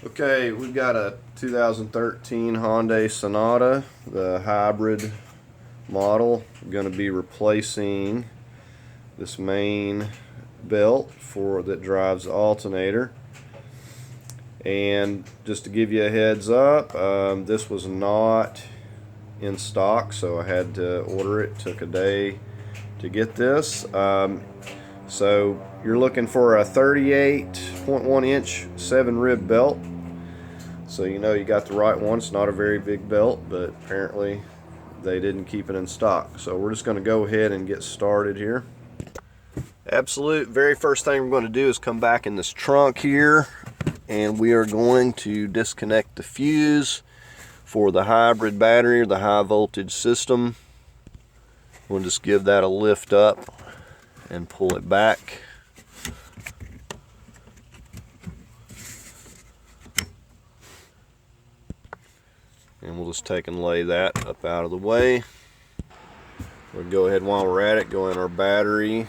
Okay, we've got a 2013 Hyundai Sonata, the hybrid model. I'm going to be replacing this main belt that drives the alternator. And just to give you a heads up, this was not in stock, so I had to order it. Took a day to get this. So you're looking for a 38.1 inch 7 rib belt. So you know you got the right one. It's not a very big belt, but apparently they didn't keep it in stock. So we're just going to go ahead and get started here. Absolute very first thing we're going to do is come back in this trunk here, and we are going to disconnect the fuse for the hybrid battery or the high voltage system. We'll just give that a lift up and pull it back. And we'll just take and lay that up out of the way. We'll go ahead, while we're at it, go in our battery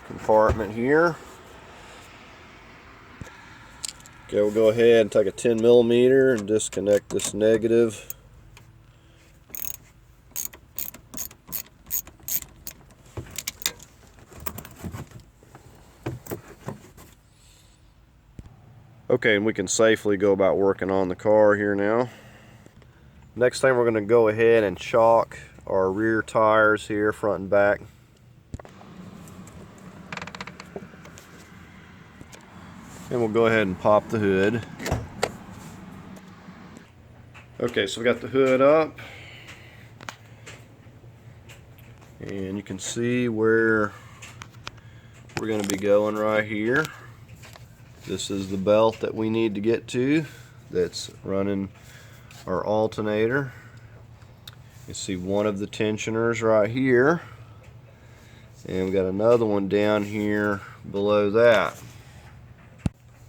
compartment here. Okay, we'll go ahead and take a 10 millimeter and disconnect this negative. Okay, and we can safely go about working on the car here now. Next thing, we're going to go ahead and chalk our rear tires here, front and back. And we'll go ahead and pop the hood. Okay, so we got the hood up. And you can see where we're going to be going right here. This is the belt that we need to get to that's running our alternator. You see one of the tensioners right here, and we got another one down here below that.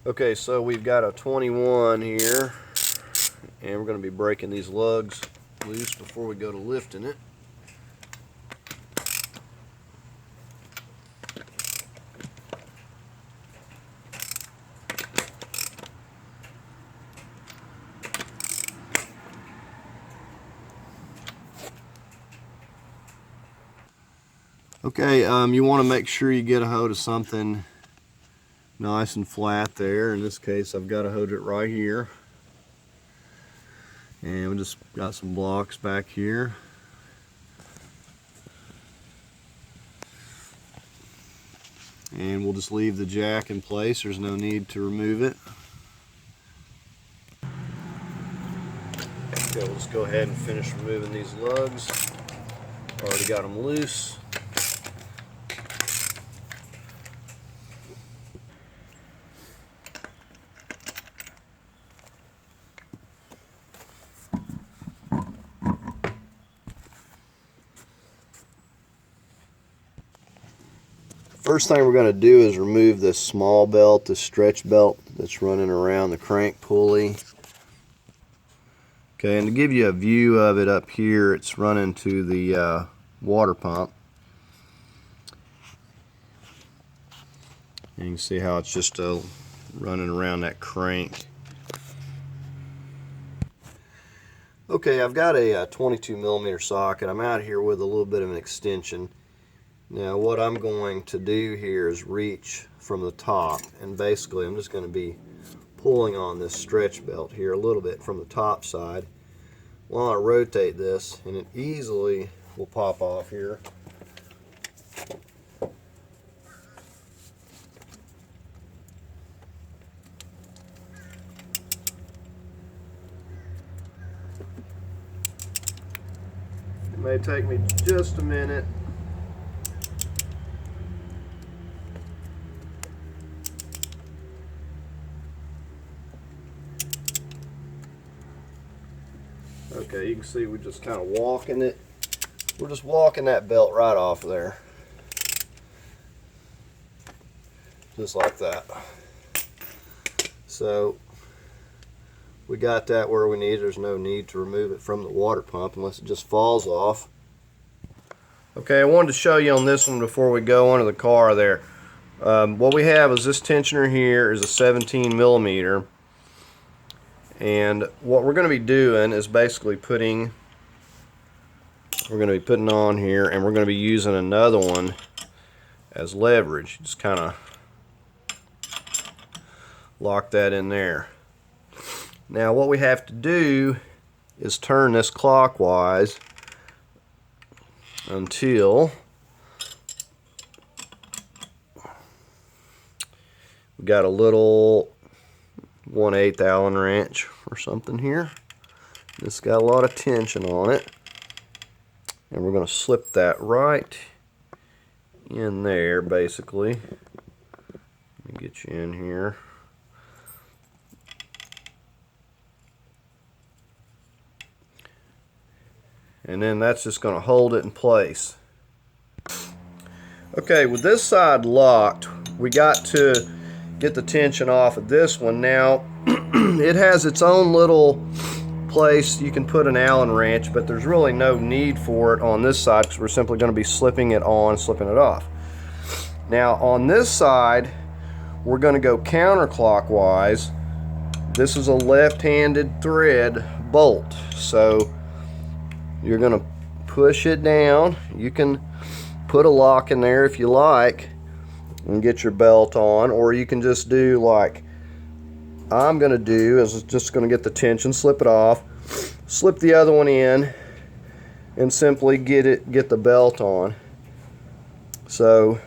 Okay, so we've got a 21 here, and we're going to be breaking these lugs loose before we go to lifting it. Okay, you want to make sure you get a hold of something nice and flat there. In this case, I've got a hold of it right here. And we just got some blocks back here. And we'll just leave the jack in place. There's no need to remove it. Okay, we'll just go ahead and finish removing these lugs. Already got them loose. First thing we're going to do is remove this small belt, this stretch belt that's running around the crank pulley. Okay, and to give you a view of it up here, it's running to the water pump. And you can see how it's just running around that crank. Okay, I've got a 22 millimeter socket. I'm out here with a little bit of an extension. Now what I'm going to do here is reach from the top, and basically I'm just going to be pulling on this stretch belt here a little bit from the top side while I rotate this, and it easily will pop off here. It may take me just a minute. Okay, you can see we're just kind of walking it. We're just walking that belt right off of there. Just like that. So we got that where we need. There's no need to remove it from the water pump unless it just falls off. Okay, I wanted to show you on this one before we go into the car there. What we have is this tensioner here is a 17 millimeter. And what we're going to be doing is basically we're going to be putting on here, and we're going to be using another one as leverage. Just kind of lock that in there. Now what we have to do is turn this clockwise until we got a little 1/8 Allen wrench or something here. This got a lot of tension on it, and we're going to slip that right in there basically. Let me get you in here. And then that's just going to hold it in place. Okay, with this side locked, we got to get the tension off of this one. Now it has its own little place you can put an Allen wrench, but there's really no need for it on this side because we're simply going to be slipping it on, slipping it off. Now on this side, we're going to go counterclockwise. This is a left-handed thread bolt, so you're going to push it down. You can put a lock in there if you like and get your belt on, or you can just do like I'm going to do, is just going to get the tension, slip it off, slip the other one in, and simply get the belt on. So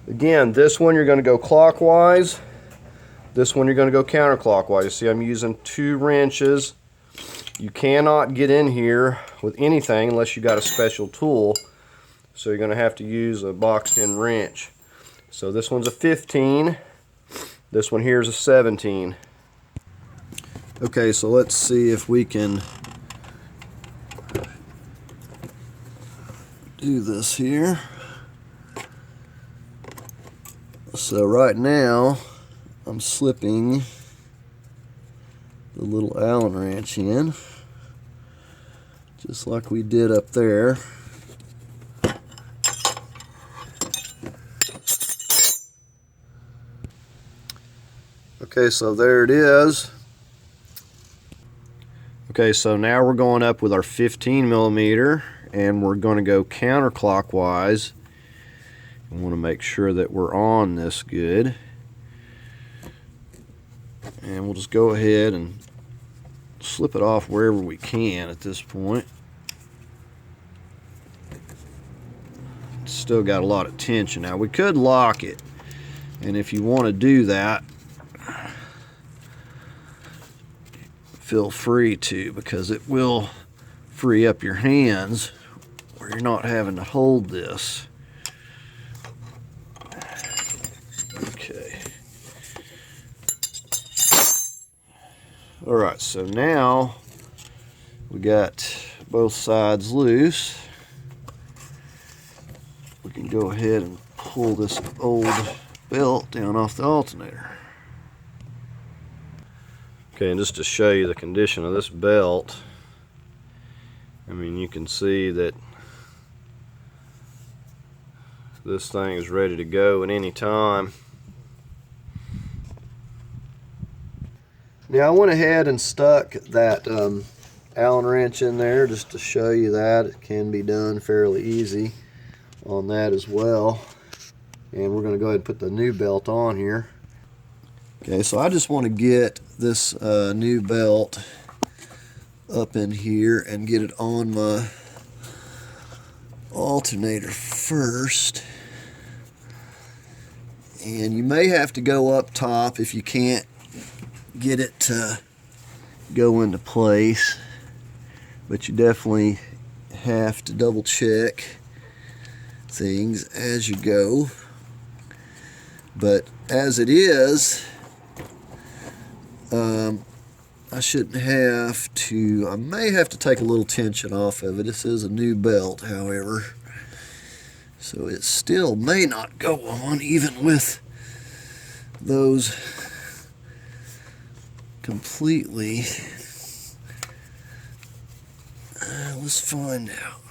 again, this one you're going to go clockwise, this one you're going to go counterclockwise. You see I'm using 2 wrenches. You cannot get in here with anything unless you got a special tool, so you're going to have to use a boxed-in wrench. So this one's a 15, this one here is a 17. Okay, so let's see if we can do this here. So right now I'm slipping the little Allen wrench in, just like we did up there. Okay, so there it is. Okay, so now we're going up with our 15mm, and we're going to go counterclockwise. We want to make sure that we're on this good. And we'll just go ahead and slip it off wherever we can at this point. It's still got a lot of tension. Now we could lock it, and if you want to do that, feel free to, because it will free up your hands where you're not having to hold this. Okay. Alright, so now we got both sides loose. We can go ahead and pull this old belt down off the alternator. Okay, and just to show you the condition of this belt, I mean, you can see that this thing is ready to go at any time. Now I went ahead and stuck that Allen wrench in there just to show you that it can be done fairly easy on that as well. And we're going to go ahead and put the new belt on here. Okay, so I just want to get this new belt up in here and get it on my alternator first. And you may have to go up top if you can't get it to go into place, but you definitely have to double check things as you go. But as it is, I shouldn't have to, I may have to take a little tension off of it. This is a new belt, however, so it still may not go on even with those completely. Let's find out.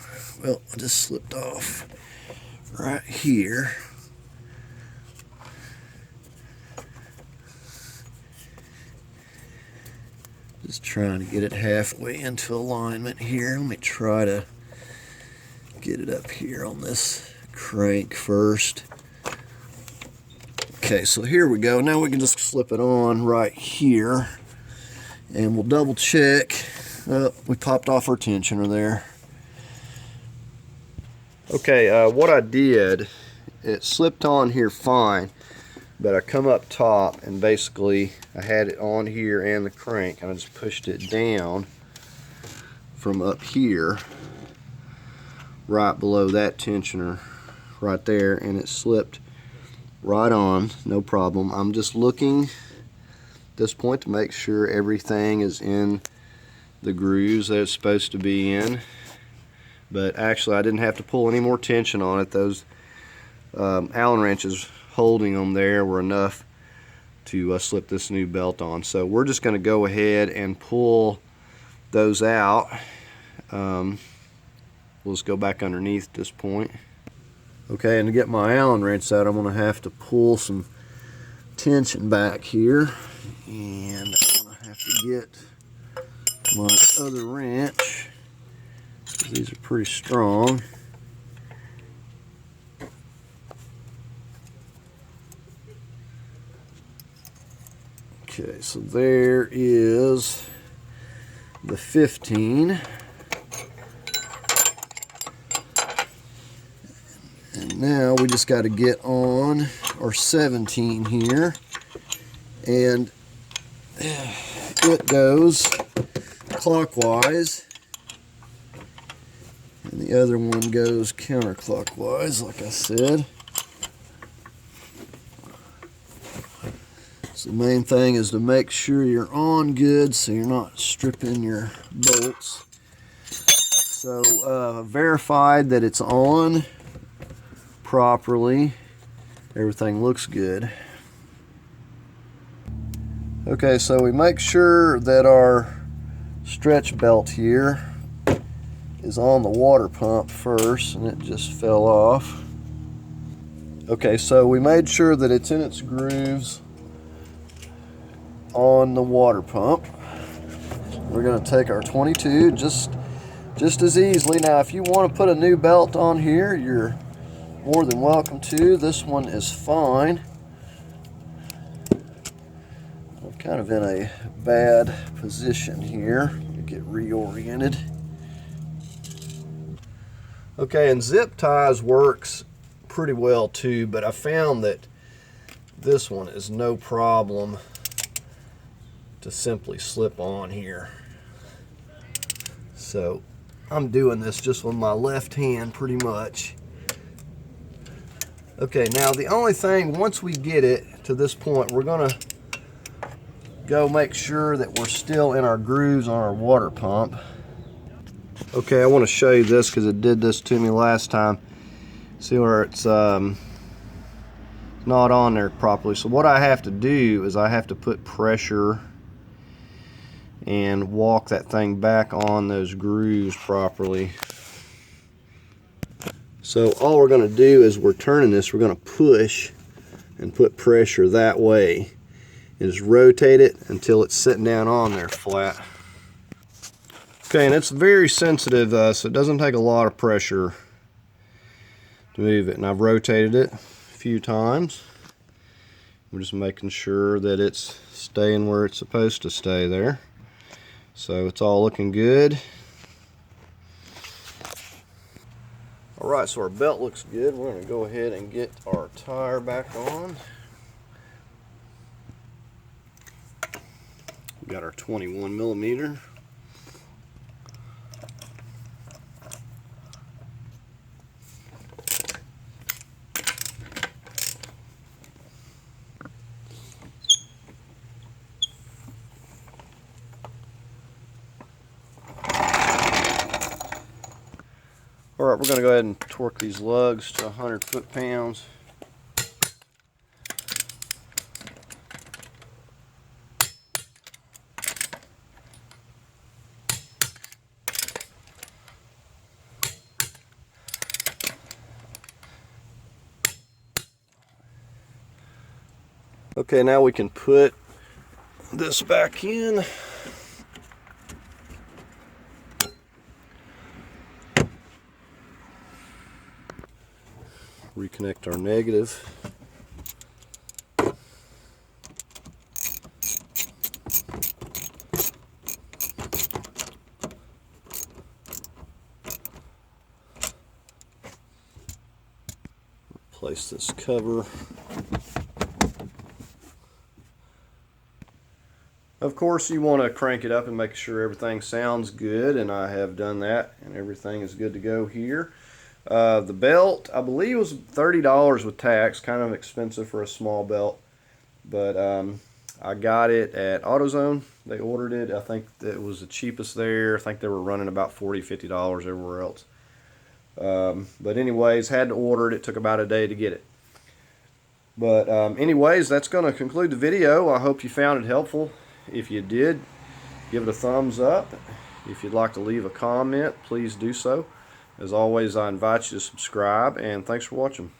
Well, I just slipped off right here. Just trying to get it halfway into alignment here. Let me try to get it up here on this crank first. Okay, so here we go. Now we can just slip it on right here, and we'll double check. Oh, we popped off our tensioner there. Okay, what I did, it slipped on here fine, but I come up top and basically I had it on here and the crank, and I just pushed it down from up here right below that tensioner right there, and it slipped right on, no problem. I'm just looking at this point to make sure everything is in the grooves that it's supposed to be in. But actually I didn't have to pull any more tension on it. Those Allen wrenches holding them there were enough to slip this new belt on. So we're just going to go ahead and pull those out. We'll just go back underneath at this point. Okay, and to get my Allen wrench out, I'm going to have to pull some tension back here, and I'm going to have to get my other wrench. These are pretty strong. Okay, so there is the 15. And now we just got to get on our 17 here, and it goes clockwise and the other one goes counterclockwise, like I said. So the main thing is to make sure you're on good so you're not stripping your bolts. So verified that it's on properly. Everything looks good. Okay, so we make sure that our stretch belt here is on the water pump first, and it just fell off. Okay, so we made sure that it's in its grooves on the water pump. We're going to take our 22 just as easily. Now, if you want to put a new belt on here, you're more than welcome to. This one is fine. I'm kind of in a bad position here to get reoriented. Okay, and zip ties works pretty well too, but I found that this one is no problem to simply slip on here. So I'm doing this just with my left hand pretty much. Okay, now the only thing, once we get it to this point, we're gonna go make sure that we're still in our grooves on our water pump. Okay, I want to show you this because it did this to me last time. See where it's not on there properly. So what I have to do is I have to put pressure and walk that thing back on those grooves properly. So all we're going to do is we're turning this, we're going to push and put pressure that way and just rotate it until it's sitting down on there flat. Okay, and it's very sensitive, so it doesn't take a lot of pressure to move it. And I've rotated it a few times. I'm just making sure that it's staying where it's supposed to stay there. So it's all looking good. Alright, so our belt looks good. We're going to go ahead and get our tire back on. We got our 21 millimeter. Alright, we're going to go ahead and torque these lugs to 100 foot-pounds. Okay, now we can put this back in. reconnect our negative. Place this cover. Of course, you want to crank it up and make sure everything sounds good, and I have done that, and everything is good to go here. The belt, I believe, was $30 with tax, kind of expensive for a small belt, but I got it at AutoZone. They ordered it. I think it was the cheapest there. I think they were running about $40, $50 everywhere else. But anyways, had to order it. It took about a day to get it. But anyways, that's going to conclude the video. I hope you found it helpful. If you did, give it a thumbs up. If you'd like to leave a comment, please do so. As always, I invite you to subscribe, and thanks for watching.